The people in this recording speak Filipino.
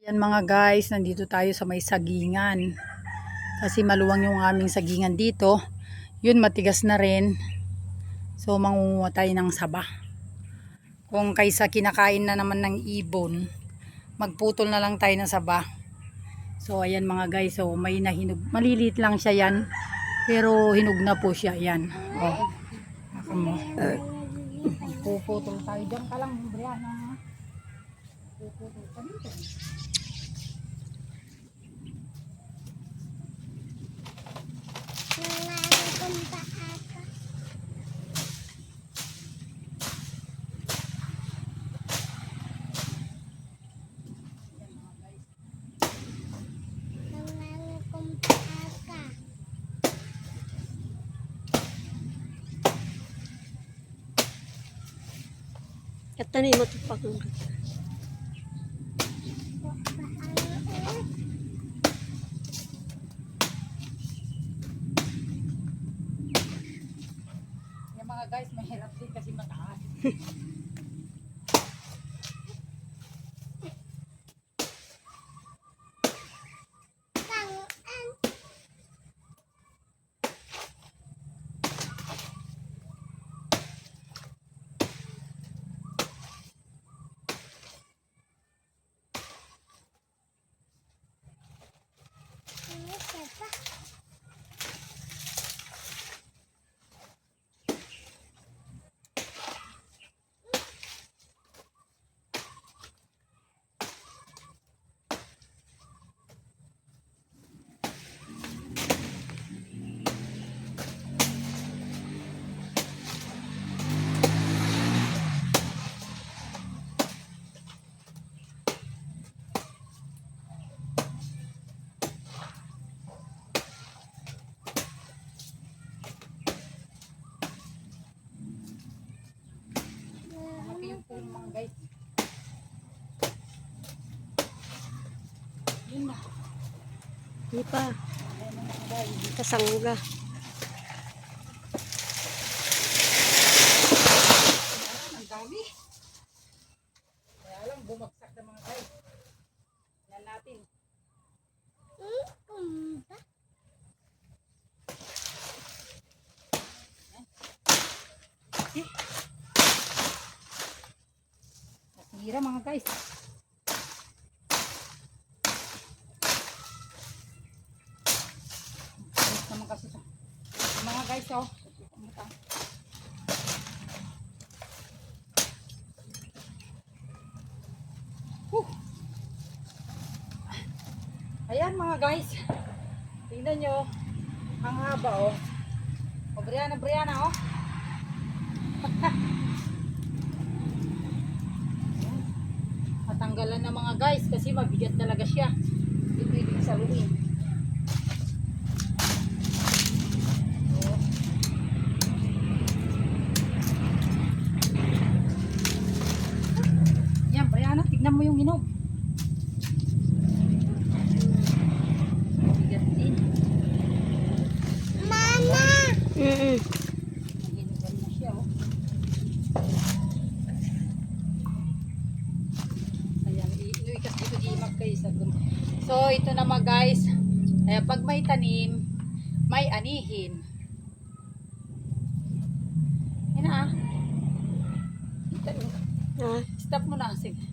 Yan mga guys, nandito tayo sa may sagingan. Kasi maluwang yung aming sagingan dito. Yun, matigas na rin. So, mangunguha tayo ng saba. Kung kaysa kinakain na naman ng ibon, magputol na lang tayo ng saba. So, ayan mga guys. So, may nahinog. Maliliit lang siya yan. Pero hinog na po siya. Yan. Oh. Ako mo. Puputol tayo. Diyan ka lang, Brianna. Puputol ka dito. Kata ni matupak ng Yung mga guys, mahirap din kasi mataas. Yung mga guys. Yun na. Di pa. Ayan na mga guys. Kasangga. Ang dami. Kaya lang bumagsak na mga guys. Yan natin. Nasira mga guys. Ayos naman kasi ito. Mga guys, oh. Ayan mga guys. Tingnan nyo. Ang haba, oh. O, Brianna, oh. Matanggalan na mga guys kasi mabigat talaga siya. Hindi pwedeng saluin. Oh. Yan, Brianna, tignan mo yung hinog. Mabigat din. Nahinugan na siya, oh. Ayan, inuikas dito imag kayo sa gum. So, ito naman guys. Pag may tanim, may anihin. Yan na, ah. Ah, Stop mo na. Sige.